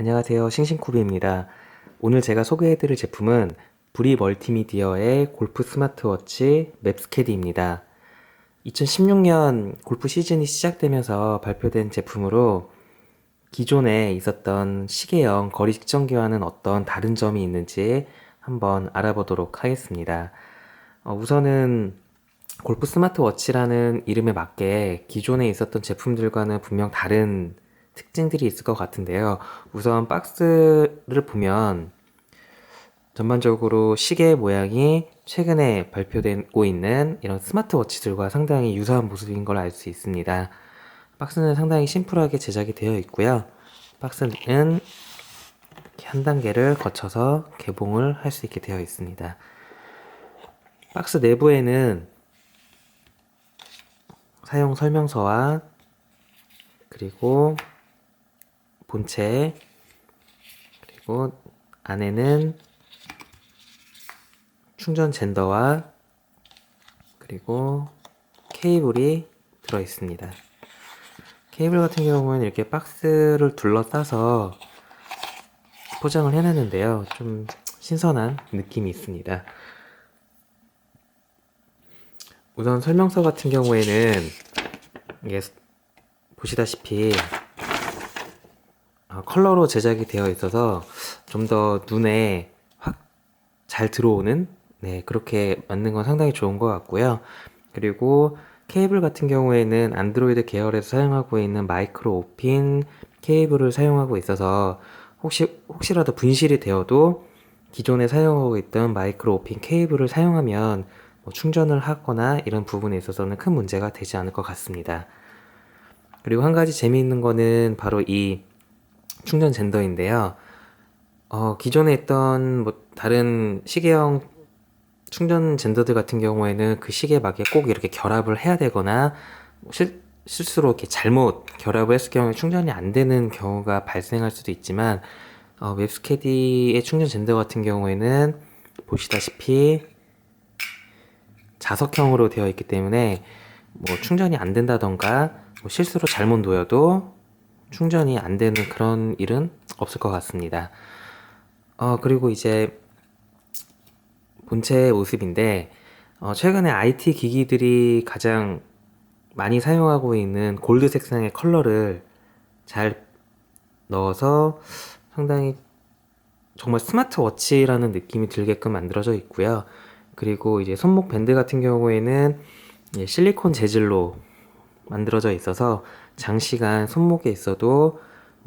안녕하세요. 싱싱쿠비입니다. 오늘 제가 소개해드릴 제품은 브리 멀티미디어의 골프 스마트워치 맵스캐디입니다. 2016년 골프 시즌이 시작되면서 발표된 제품으로 기존에 있었던 시계형 거리 측정기와는 어떤 다른 점이 있는지 한번 알아보도록 하겠습니다. 우선은 골프 스마트워치라는 이름에 맞게 기존에 있었던 제품들과는 분명 다른 특징들이 있을 것 같은데요. 우선 박스를 보면 전반적으로 시계 모양이 최근에 발표되고 있는 이런 스마트워치들과 상당히 유사한 모습인 걸 알 수 있습니다. 박스는 상당히 심플하게 제작이 되어 있고요. 박스는 이렇게 한 단계를 거쳐서 개봉을 할 수 있게 되어 있습니다. 박스 내부에는 사용 설명서와 그리고 본체, 그리고 안에는 충전 젠더와 그리고 케이블이 들어 있습니다. 케이블 같은 경우는 이렇게 박스를 둘러싸서 포장을 해놨는데요. 좀 신선한 느낌이 있습니다. 우선 설명서 같은 경우에는 이게 보시다시피 컬러로 제작이 되어 있어서 좀 더 눈에 확 잘 들어오는 그렇게 만든 건 상당히 좋은 것 같고요. 그리고 케이블 같은 경우에는 안드로이드 계열에서 사용하고 있는 마이크로 5핀 케이블을 사용하고 있어서 혹시라도 분실이 되어도 기존에 사용하고 있던 마이크로 5핀 케이블을 사용하면 충전을 하거나 이런 부분에 있어서는 큰 문제가 되지 않을 것 같습니다. 그리고 한 가지 재미있는 거는 바로 이 충전 젠더인데요. 기존에 있던 다른 시계형 충전 젠더들 같은 경우에는 그 시계 막에 꼭 이렇게 결합을 해야 되거나 실수로 이렇게 잘못 결합을 했을 경우에 충전이 안 되는 경우가 발생할 수도 있지만 웹스캐디의 충전 젠더 같은 경우에는 보시다시피 자석형으로 되어 있기 때문에 충전이 안 된다던가 실수로 잘못 놓여도 충전이 안 되는 그런 일은 없을 것 같습니다. 그리고 이제 본체의 모습인데 최근에 IT 기기들이 가장 많이 사용하고 있는 골드 색상의 컬러를 잘 넣어서 상당히 정말 스마트워치라는 느낌이 들게끔 만들어져 있고요. 그리고 이제 손목 밴드 같은 경우에는 실리콘 재질로 만들어져 있어서 장시간 손목에 있어도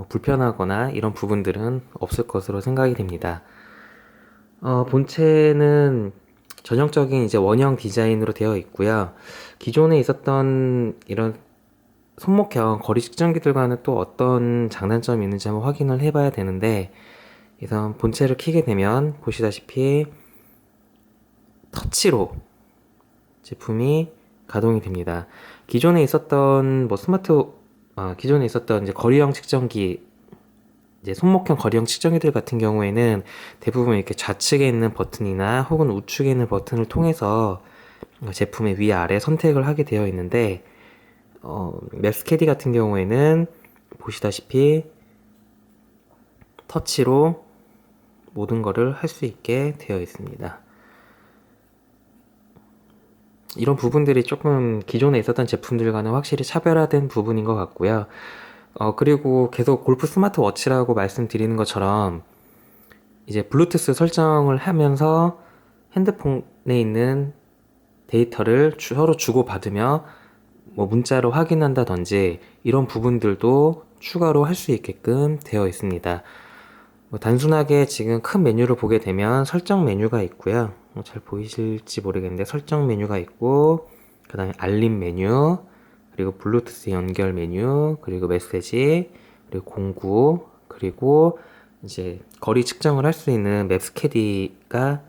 불편하거나 이런 부분들은 없을 것으로 생각이 됩니다. 본체는 전형적인 이제 원형 디자인으로 되어 있고요. 기존에 있었던 이런 손목형 거리 측정기들과는 또 어떤 장단점이 있는지 한번 확인을 해봐야 되는데, 우선 본체를 켜게 되면 보시다시피 터치로 제품이 가동이 됩니다. 기존에 있었던 기존에 있었던 이제 거리형 측정기, 이제 손목형 거리형 측정기들 같은 경우에는 대부분 이렇게 좌측에 있는 버튼이나 혹은 우측에 있는 버튼을 통해서 제품의 위아래 선택을 하게 되어 있는데, 맵스캐디 같은 경우에는 보시다시피 터치로 모든 것을 할 수 있게 되어 있습니다. 이런 부분들이 조금 기존에 있었던 제품들과는 확실히 차별화된 부분인 것 같고요. 그리고 계속 골프 스마트워치라고 말씀드리는 것처럼 이제 블루투스 설정을 하면서 핸드폰에 있는 데이터를 서로 주고받으며 문자로 확인한다든지 이런 부분들도 추가로 할 수 있게끔 되어 있습니다. 단순하게 지금 큰 메뉴를 보게 되면 설정 메뉴가 있고요. 잘 보이실지 모르겠는데 설정 메뉴가 있고, 그 다음에 알림 메뉴, 그리고 블루투스 연결 메뉴, 그리고 메시지, 그리고 공구, 그리고 이제 거리 측정을 할 수 있는 맵스캐디가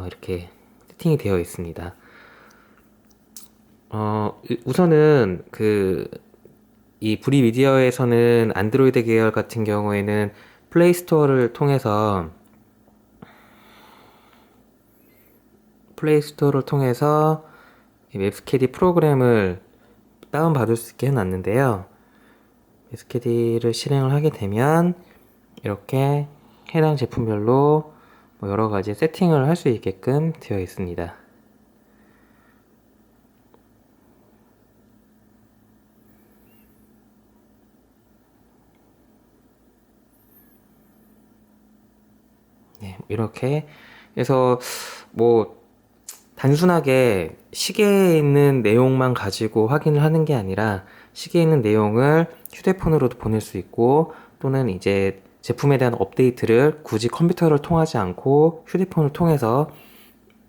이렇게 세팅이 되어 있습니다. 우선은 이 브리미디어에서는 안드로이드 계열 같은 경우에는 플레이스토어를 통해서 이 웹스캐디 프로그램을 다운받을 수 있게 해놨는데요. 웹스캐디를 실행을 하게 되면 이렇게 해당 제품별로 뭐 여러 가지 세팅을 할 수 있게끔 되어 있습니다. 네, 이렇게 해서 뭐 단순하게 시계에 있는 내용만 가지고 확인을 하는 게 아니라 시계에 있는 내용을 휴대폰으로도 보낼 수 있고 또는 이제 제품에 대한 업데이트를 굳이 컴퓨터를 통하지 않고 휴대폰을 통해서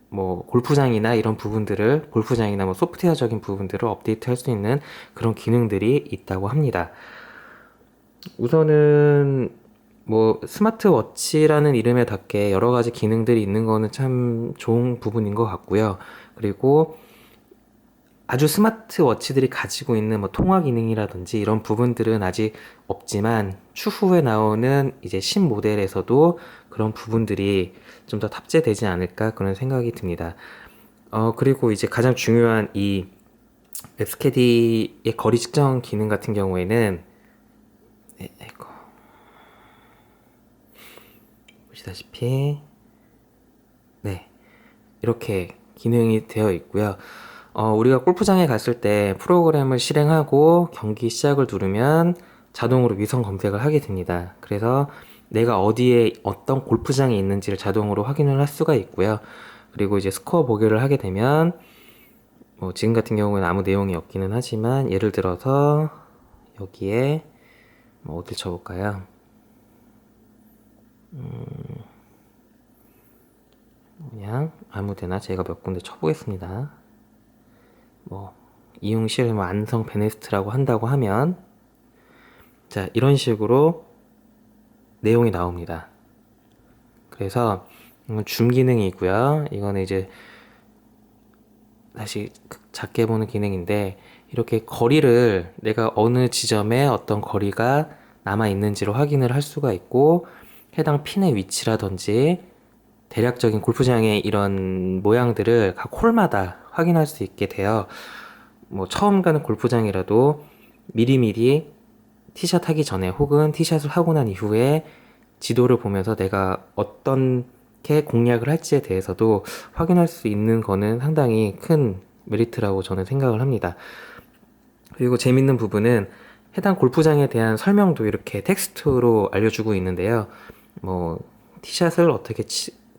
뭐 골프장이나 이런 부분들을 골프장이나 뭐 소프트웨어적인 부분들을 업데이트 할 수 있는 그런 기능들이 있다고 합니다. 우선은 뭐 스마트워치라는 이름에 닿게 여러 가지 기능들이 있는 거는 참 좋은 부분인 것 같고요. 그리고 아주 스마트워치들이 가지고 있는 뭐 통화 기능이라든지 이런 부분들은 아직 없지만 추후에 나오는 이제 신모델에서도 그런 부분들이 좀 더 탑재되지 않을까 그런 생각이 듭니다. 그리고 이제 가장 중요한 이 앱스캐디의 거리 측정 기능 같은 경우에는 네, 이거 보시다시피 네, 이렇게 기능이 되어 있고요. 우리가 골프장에 갔을 때 프로그램을 실행하고 경기 시작을 누르면 자동으로 위성 검색을 하게 됩니다. 그래서 내가 어디에 어떤 골프장에 있는지를 자동으로 확인을 할 수가 있고요. 그리고 이제 스코어 보기를 하게 되면 뭐 지금 같은 경우에는 아무 내용이 없기는 하지만 예를 들어서 여기에 뭐 어딜 쳐볼까요? 그냥 아무데나 제가 몇 군데 쳐보겠습니다. 뭐 이용실 뭐 안성 베네스트라고 한다고 하면 자 이런 식으로 내용이 나옵니다. 그래서 이건 줌 기능이 있고요. 이거는 이제 다시 작게 보는 기능인데 이렇게 거리를 내가 어느 지점에 어떤 거리가 남아 있는지를 확인을 할 수가 있고 해당 핀의 위치라든지 대략적인 골프장의 이런 모양들을 각 홀마다 확인할 수 있게 돼요. 뭐 처음 가는 골프장이라도 미리미리 티샷 하기 전에 혹은 티샷을 하고 난 이후에 지도를 보면서 내가 어떤 게 공략을 할지에 대해서도 확인할 수 있는 거는 상당히 큰 메리트라고 저는 생각을 합니다. 그리고 재밌는 부분은 해당 골프장에 대한 설명도 이렇게 텍스트로 알려주고 있는데요. 뭐 티샷을 어떻게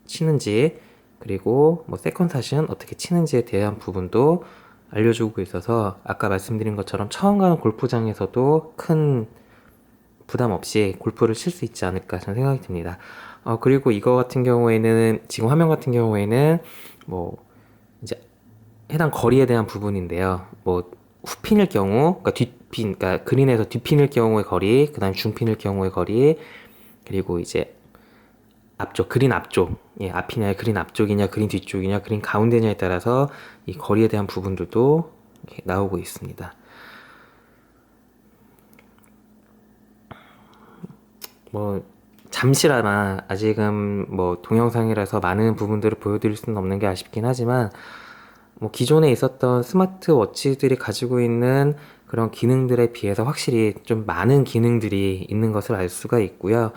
치는지 그리고 뭐 세컨샷은 어떻게 치는지에 대한 부분도 알려주고 있어서 아까 말씀드린 것처럼 처음 가는 골프장에서도 큰 부담 없이 골프를 칠 수 있지 않을까 저는 생각이 듭니다. 그리고 이거 같은 경우에는 지금 화면 같은 경우에는 뭐 이제 해당 거리에 대한 부분인데요. 뭐 후핀일 경우, 그러니까 뒷핀, 그러니까 그린에서 뒷핀일 경우의 거리, 그다음 중핀일 경우의 거리, 그리고 이제 앞쪽, 그린 앞쪽, 예, 앞이냐, 그린 앞쪽이냐, 그린 뒤쪽이냐, 그린 가운데냐에 따라서 이 거리에 대한 부분들도 이렇게 나오고 있습니다. 뭐 잠시나마 아직은 뭐 동영상이라서 많은 부분들을 보여드릴 수는 없는 게 아쉽긴 하지만 뭐 기존에 있었던 스마트워치들이 가지고 있는 그런 기능들에 비해서 확실히 좀 많은 기능들이 있는 것을 알 수가 있고요.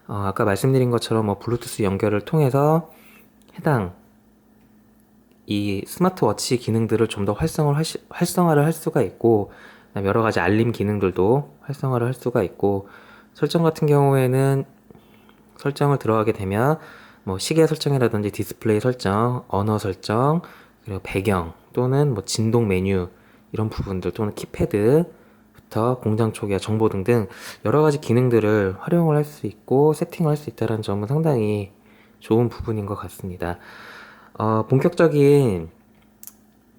아까 말씀드린 것처럼 뭐 블루투스 연결을 통해서 해당 이 스마트워치 기능들을 좀 더 활성화를 할 수가 있고 그다음에 여러 가지 알림 기능들도 활성화를 할 수가 있고 설정 같은 경우에는 설정을 들어가게 되면 뭐 시계 설정이라든지 디스플레이 설정, 언어 설정, 그리고 배경 또는 뭐 진동 메뉴 이런 부분들 또는 키패드부터 공장 초기화 정보 등등 여러 가지 기능들을 활용을 할 수 있고 세팅을 할 수 있다는 점은 상당히 좋은 부분인 것 같습니다. 본격적인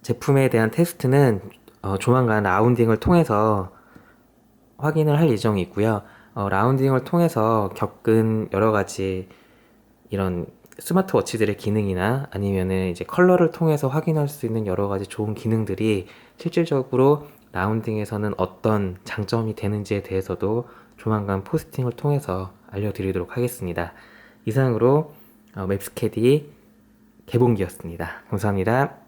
제품에 대한 테스트는 조만간 라운딩을 통해서 확인을 할 예정이 있고요. 라운딩을 통해서 겪은 여러 가지 이런 스마트워치들의 기능이나 아니면은 이제 컬러를 통해서 확인할 수 있는 여러 가지 좋은 기능들이 실질적으로 라운딩에서는 어떤 장점이 되는지에 대해서도 조만간 포스팅을 통해서 알려드리도록 하겠습니다. 이상으로 맵스캐디 개봉기였습니다. 감사합니다.